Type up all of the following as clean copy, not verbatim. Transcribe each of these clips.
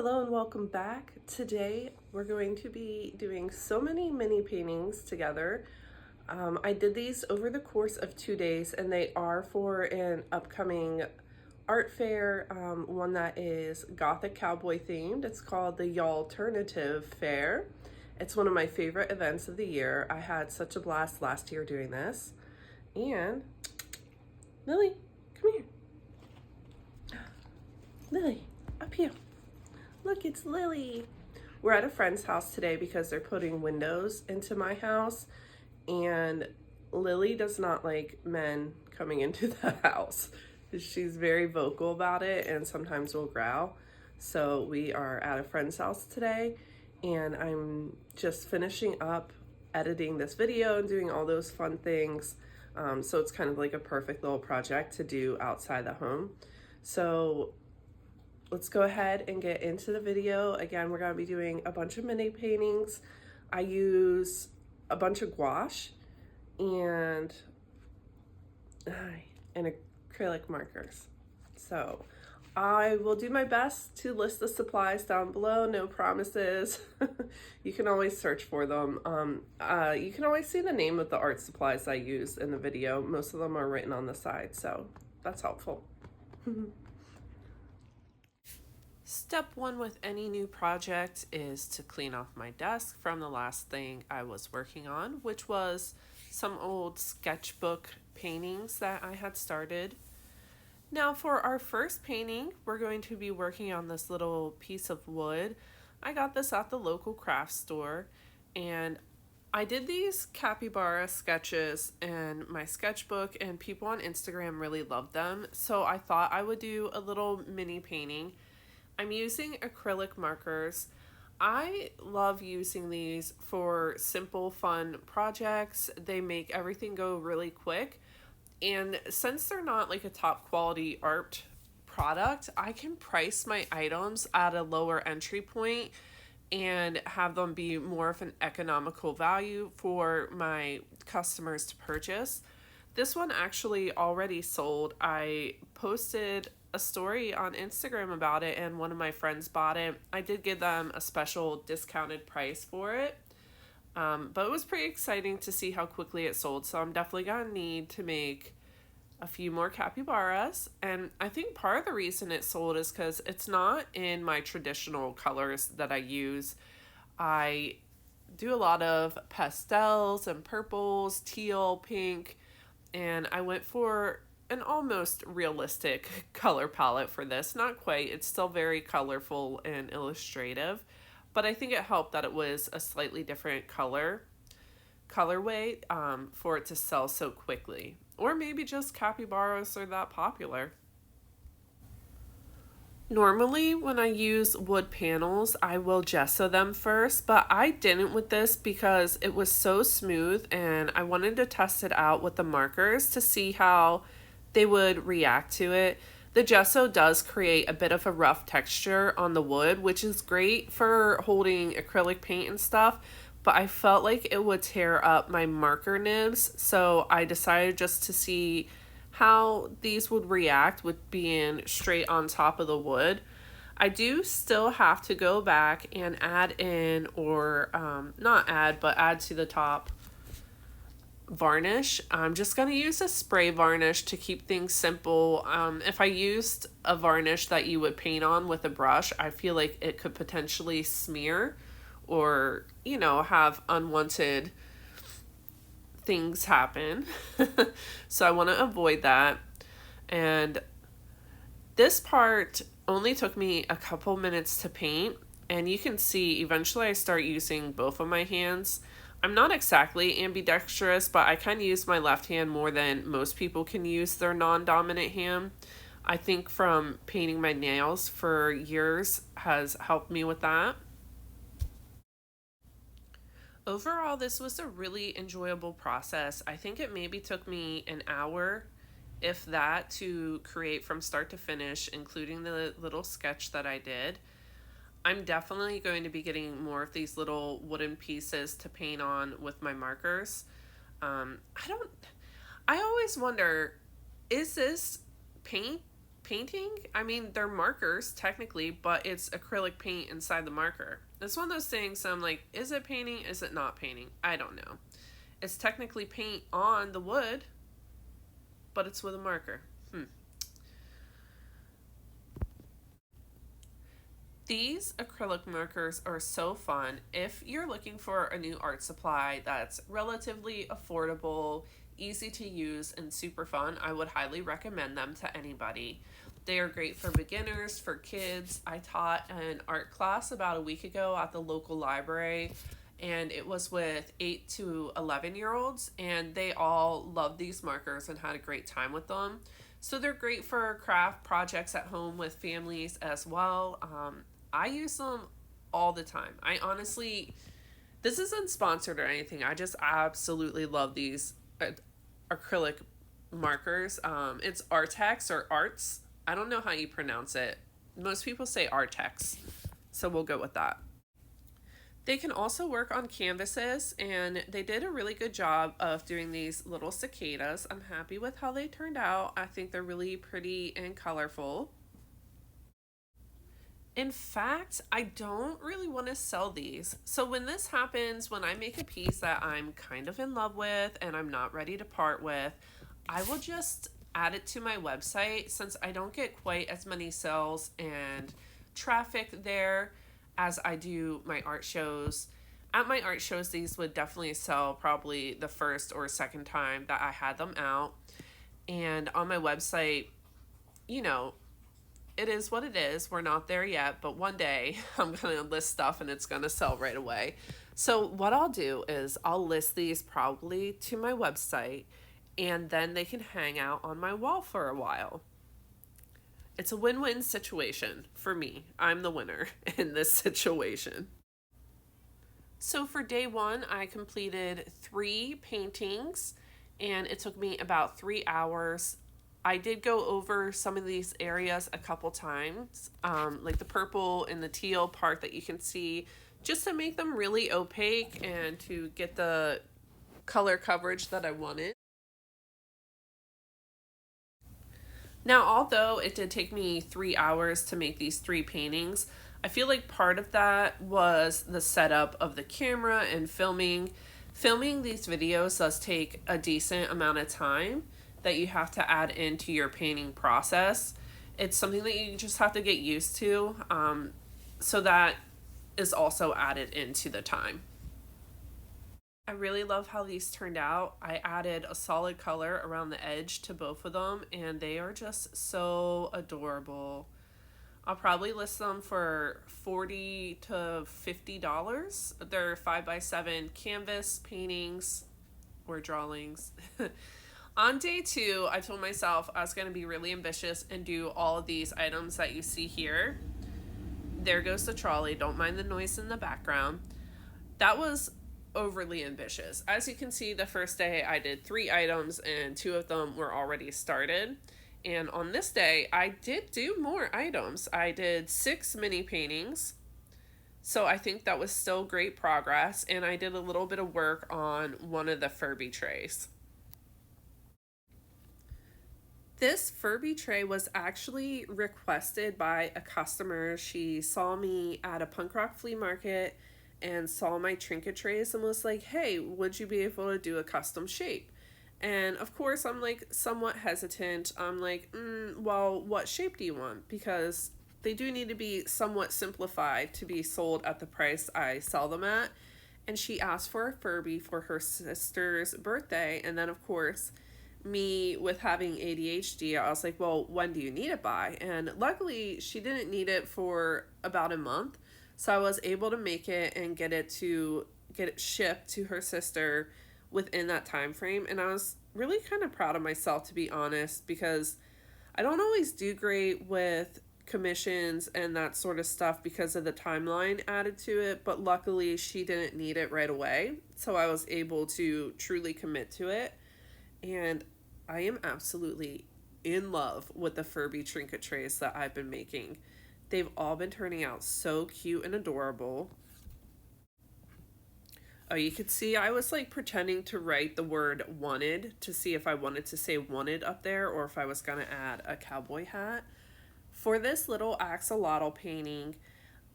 Hello and welcome back. Today we're going to be doing so many mini paintings together. I did these over the course of 2 days and they are for an upcoming art fair, one that is Gothic cowboy themed. It's called the Y'Alternative Fair. It's one of my favorite events of the year. I had such a blast last year doing this. And Lily, come here. Lily, up here. Look, it's Lily. We're at a friend's house today because they're putting windows into my house, and Lily does not like men coming into the house. She's very vocal about it and sometimes will growl. So we are at a friend's house today, and I'm just finishing up editing this video and doing all those fun things. So it's kind of like a perfect little project to do outside the home. So let's go ahead and get into the video. Again, we're going to be doing a bunch of mini paintings. I use a bunch of gouache and acrylic markers. So I will do my best to list the supplies down below. No promises. You can always search for them. You can always see the name of the art supplies I use in the video. Most of them are written on the side, so that's helpful. Step one with any new project is to clean off my desk from the last thing I was working on, which was some old sketchbook paintings that I had started. Now for our first painting, we're going to be working on this little piece of wood. I got this at the local craft store, and I did these capybara sketches in my sketchbook, and people on Instagram really loved them, so I thought I would do a little mini painting. I'm using acrylic markers. I love using these for simple, fun projects. They make everything go really quick. And since they're not like a top quality art product, I can price my items at a lower entry point and have them be more of an economical value for my customers to purchase. This one actually already sold. I posted a story on Instagram about it and one of my friends bought it. I did give them a special discounted price for it, but it was pretty exciting to see how quickly it sold, so I'm definitely gonna need to make a few more capybaras. And I think part of the reason it sold is because it's not in my traditional colors that I use. I do a lot of pastels and purples, teal, pink, and I went for an almost realistic color palette for this. Not quite, it's still very colorful and illustrative, but I think it helped that it was a slightly different colorway for it to sell so quickly. Or maybe just capybaras are that popular. Normally when I use wood panels, I will gesso them first, but I didn't with this because it was so smooth and I wanted to test it out with the markers to see how they would react to it. The gesso does create a bit of a rough texture on the wood, which is great for holding acrylic paint and stuff, but I felt like it would tear up my marker nibs, so I decided just to see how these would react with being straight on top of the wood. I do still have to go back and add in, or not add, but add to the top varnish. I'm just going to use a spray varnish to keep things simple. If I used a varnish that you would paint on with a brush, I feel like it could potentially smear or, have unwanted things happen. So I want to avoid that. And this part only took me a couple minutes to paint, and you can see eventually I start using both of my hands. I'm not exactly ambidextrous, but I can use my left hand more than most people can use their non-dominant hand. I think from painting my nails for years has helped me with that. Overall, this was a really enjoyable process. I think it maybe took me an hour, if that, to create from start to finish, including the little sketch that I did. I'm definitely going to be getting more of these little wooden pieces to paint on with my markers. I always wonder, is this painting. I mean, they're markers technically, but it's acrylic paint inside the marker. It's one of those things I'm like, is it painting? Is it not painting? I don't know. It's technically paint on the wood, but it's with a marker. These acrylic markers are so fun. If you're looking for a new art supply that's relatively affordable, easy to use, and super fun, I would highly recommend them to anybody. They are great for beginners, for kids. I taught an art class about a week ago at the local library, and it was with 8 to 11-year-olds, and they all loved these markers and had a great time with them. So they're great for craft projects at home with families as well. I use them all the time. I honestly, this isn't sponsored or anything. I just absolutely love these acrylic markers. It's Arrtx or Arts. I don't know how you pronounce it. Most people say Arrtx, so we'll go with that. They can also work on canvases, and they did a really good job of doing these little cicadas. I'm happy with how they turned out. I think they're really pretty and colorful. In fact, I don't really want to sell these. So when this happens, when I make a piece that I'm kind of in love with and I'm not ready to part with, I will just add it to my website, since I don't get quite as many sales and traffic there as I do my art shows. At my art shows, these would definitely sell probably the first or second time that I had them out. And on my website, you know, it is what it is. We're not there yet, but one day I'm going to list stuff and it's going to sell right away. So what I'll do is I'll list these probably to my website, and then they can hang out on my wall for a while. It's a win-win situation for me. I'm the winner in this situation. So for day one, I completed 3 paintings, and it took me about 3 hours. I did go over some of these areas a couple times, like the purple and the teal part that you can see, just to make them really opaque and to get the color coverage that I wanted. Now, although it did take me 3 hours to make these 3 paintings, I feel like part of that was the setup of the camera and filming. Filming these videos does take a decent amount of time that you have to add into your painting process. It's something that you just have to get used to, so that is also added into the time. I really love how these turned out. I added a solid color around the edge to both of them, and they are just so adorable. I'll probably list them for $40 to $50. They're 5x7 canvas paintings or drawings. On day 2, I told myself I was going to be really ambitious and do all of these items that you see here. There goes the trolley. Don't mind the noise in the background. That was overly ambitious. As you can see, the first day I did 3 items and 2 of them were already started. And on this day, I did do more items. I did 6 mini paintings. So I think that was still great progress. And I did a little bit of work on one of the Furby trays. This Furby tray was actually requested by a customer. She saw me at a punk rock flea market and saw my trinket trays and was like, hey, would you be able to do a custom shape? And of course, I'm like somewhat hesitant. I'm like, well, what shape do you want? Because they do need to be somewhat simplified to be sold at the price I sell them at. And she asked for a Furby for her sister's birthday. And then, of course, me with having ADHD, I was like, well, when do you need it by? And luckily, she didn't need it for about a month. So I was able to make it and get it shipped to her sister within that time frame. And I was really kind of proud of myself, to be honest, because I don't always do great with commissions and that sort of stuff because of the timeline added to it. But luckily, she didn't need it right away. So I was able to truly commit to it. And I am absolutely in love with the Furby trinket trays that I've been making. They've all been turning out so cute and adorable. Oh, you could see I was like pretending to write the word wanted to see if I wanted to say wanted up there or if I was going to add a cowboy hat. For this little axolotl painting,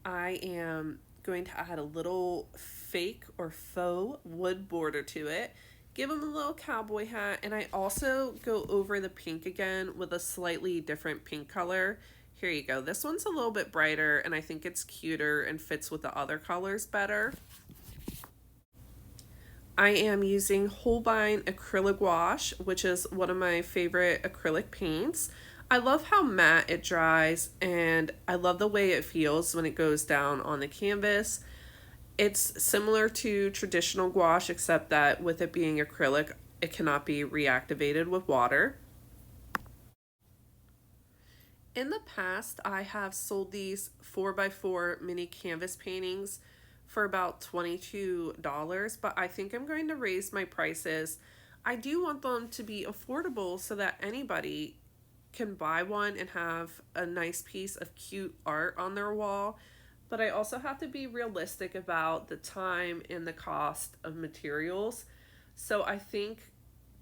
I am going to add a little fake or faux wood border to it, give him a little cowboy hat, and I also go over the pink again with a slightly different pink color. Here you go. This one's a little bit brighter, and I think it's cuter and fits with the other colors better. I am using Holbein acrylic gouache, which is one of my favorite acrylic paints. I love how matte it dries, and I love the way it feels when it goes down on the canvas. It's similar to traditional gouache, except that with it being acrylic, it cannot be reactivated with water. In the past, I have sold these 4x4 mini canvas paintings for about $22, but I think I'm going to raise my prices. I do want them to be affordable so that anybody can buy one and have a nice piece of cute art on their wall. But I also have to be realistic about the time and the cost of materials. So I think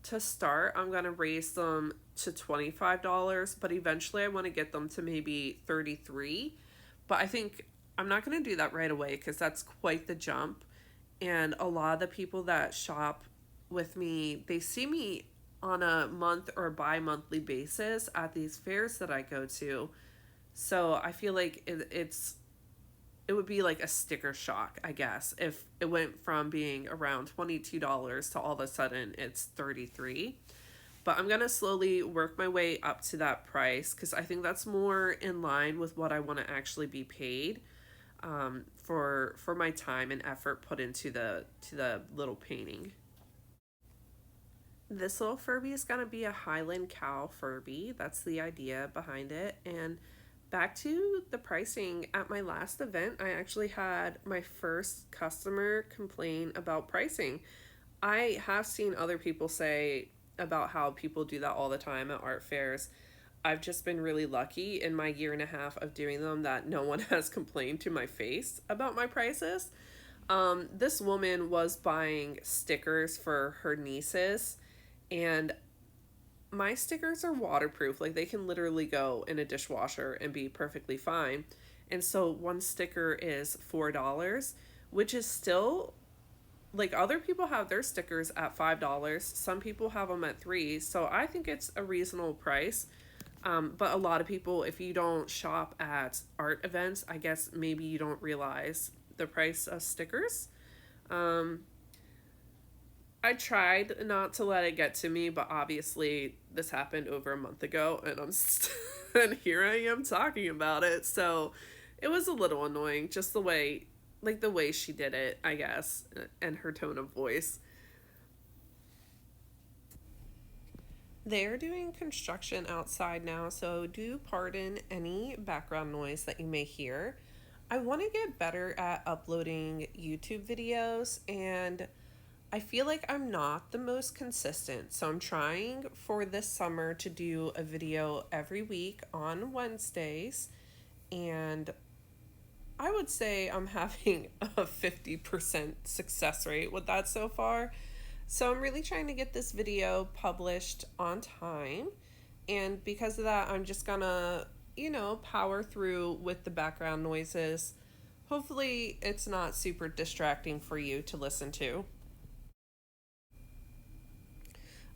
to start, I'm going to raise them to $25, but eventually I want to get them to maybe $33. But I think I'm not going to do that right away because that's quite the jump. And a lot of the people that shop with me, they see me on a month or bi-monthly basis at these fairs that I go to. So I feel like it would be like a sticker shock, I guess, if it went from being around $22 to all of a sudden it's $33. But I'm going to slowly work my way up to that price because I think that's more in line with what I want to actually be paid for my time and effort put into the little painting. This little Furby is going to be a Highland cow Furby. That's the idea behind it. And back to the pricing, at my last event, I actually had my first customer complain about pricing. I have seen other people say about how people do that all the time at art fairs. I've just been really lucky in my year and a half of doing them that no one has complained to my face about my prices. This woman was buying stickers for her nieces, and my stickers are waterproof. Like, they can literally go in a dishwasher and be perfectly fine. And so one sticker is $4, which is still, like, other people have their stickers at $5. Some people have them at $3. So I think it's a reasonable price. But a lot of people, if you don't shop at art events, I guess maybe you don't realize the price of stickers. I tried not to let it get to me, but obviously this happened over a month ago, and and here I am talking about it. So it was a little annoying, just the way she did it, I guess, and her tone of voice. They're doing construction outside now, so do pardon any background noise that you may hear. I want to get better at uploading YouTube videos, and I feel like I'm not the most consistent, so I'm trying for this summer to do a video every week on Wednesdays, and I would say I'm having a 50% success rate with that so far. So I'm really trying to get this video published on time, and because of that, I'm just gonna, power through with the background noises. Hopefully it's not super distracting for you to listen to.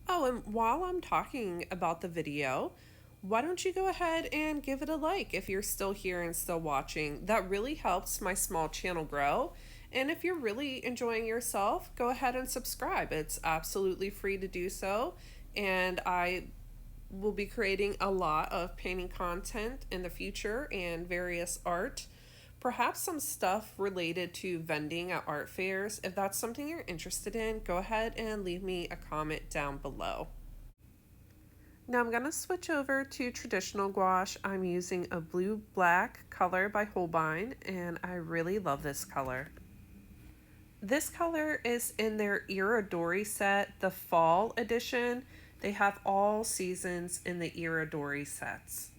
Oh, and while I'm talking about the video, why don't you go ahead and give it a like if you're still here and still watching? That really helps my small channel grow. And if you're really enjoying yourself, go ahead and subscribe. It's absolutely free to do so. And I will be creating a lot of painting content in the future and various art. Perhaps some stuff related to vending at art fairs. If that's something you're interested in, go ahead and leave me a comment down below. Now I'm going to switch over to traditional gouache. I'm using a blue-black color by Holbein, and I really love this color. This color is in their Iridori set, the fall edition. They have all seasons in the Iridori sets.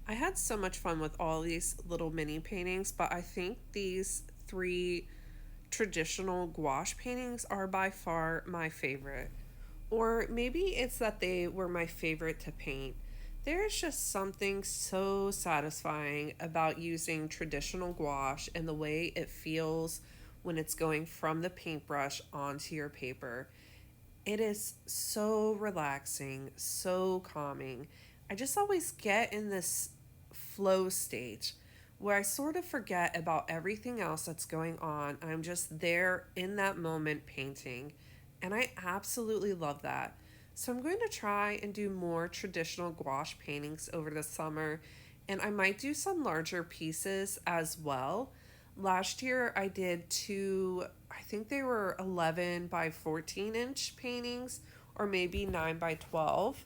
I had so much fun with all these little mini paintings, but I think these 3 traditional gouache paintings are by far my favorite. Or maybe it's that they were my favorite to paint. There's just something so satisfying about using traditional gouache and the way it feels when it's going from the paintbrush onto your paper. It is so relaxing, so calming. I just always get in this flow state where I sort of forget about everything else that's going on. I'm just there in that moment painting. And I absolutely love that. So I'm going to try and do more traditional gouache paintings over the summer. And I might do some larger pieces as well. Last year I did two, I think they were 11 by 14-inch paintings, or maybe 9 by 12.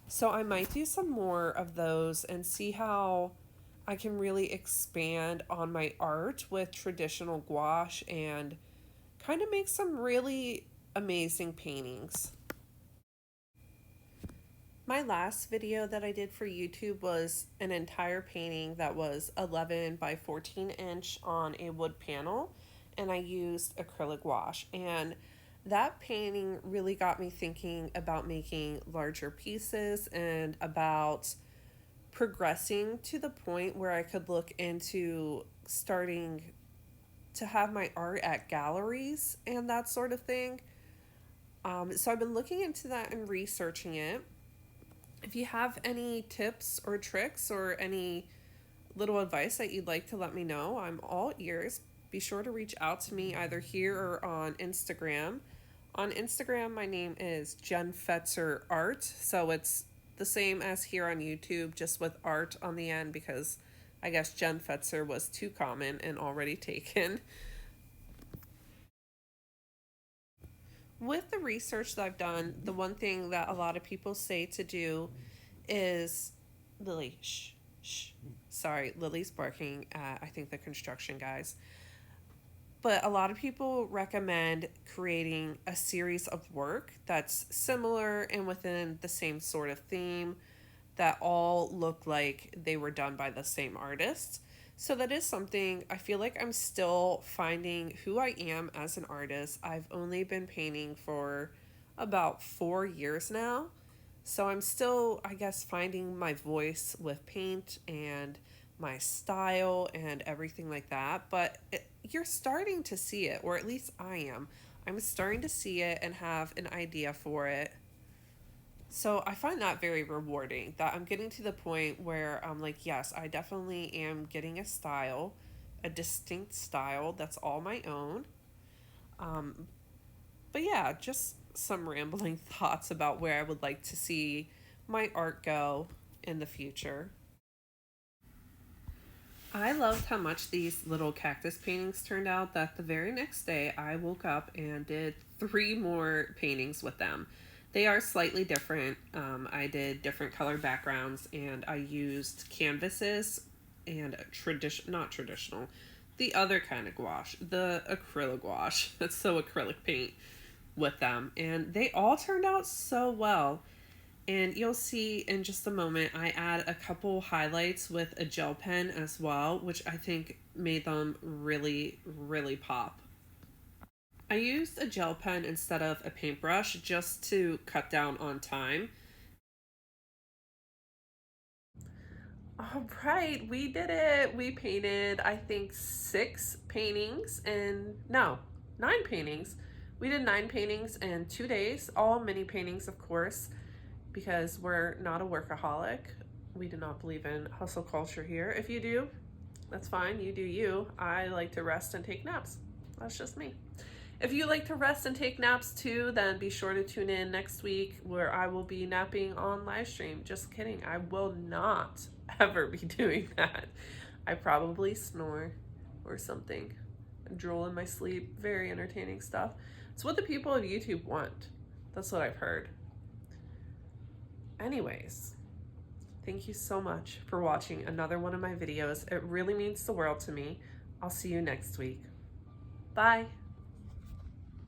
So I might do some more of those and see how I can really expand on my art with traditional gouache and kind of make some really amazing paintings. My last video that I did for YouTube was an entire painting that was 11 by 14-inch on a wood panel, and I used acrylic gouache. And that painting really got me thinking about making larger pieces and about progressing to the point where I could look into starting to have my art at galleries and that sort of thing. So I've been looking into that and researching it. If you have any tips or tricks or any little advice that you'd like to let me know, I'm all ears. Be sure to reach out to me either here or on Instagram. On Instagram, my name is Jen Fetzer Art, so it's the same as here on YouTube, just with art on the end, because I guess Jen Fetzer was too common and already taken. With the research that I've done, the one thing that a lot of people say to do is Lily, shh, shh. Sorry, Lily's barking at, I think, the construction guys. But a lot of people recommend creating a series of work that's similar and within the same sort of theme, that all look like they were done by the same artist. So that is something I feel like I'm still finding who I am as an artist. I've only been painting for about 4 years now. So I'm still, I guess, finding my voice with paint and my style and everything like that. But you're starting to see it, or at least I am. I'm starting to see it and have an idea for it. So I find that very rewarding, that I'm getting to the point where I'm like, yes, I definitely am getting a style, a distinct style that's all my own. Um, but yeah, just some rambling thoughts about where I would like to see my art go in the future. I loved how much these little cactus paintings turned out that the very next day I woke up and did 3 more paintings with them. They are slightly different. I did different color backgrounds and I used canvases and not traditional, the other kind of gouache, the acrylic gouache. That's so acrylic paint with them. And they all turned out so well. And you'll see in just a moment, I add a couple highlights with a gel pen as well, which I think made them really, really pop. I used a gel pen instead of a paintbrush just to cut down on time. All right, we did it. We painted, I think, 6 paintings and no, 9 paintings. We did 9 paintings in 2 days, all mini paintings, of course, because we're not a workaholic. We do not believe in hustle culture here. If you do, that's fine. You do you. I like to rest and take naps. That's just me. If you like to rest and take naps too, then be sure to tune in next week where I will be napping on live stream. Just kidding. I will not ever be doing that. I probably snore or something. Drool in my sleep. Very entertaining stuff. It's what the people of YouTube want. That's what I've heard. Anyways, thank you so much for watching another one of my videos. It really means the world to me. I'll see you next week. Bye.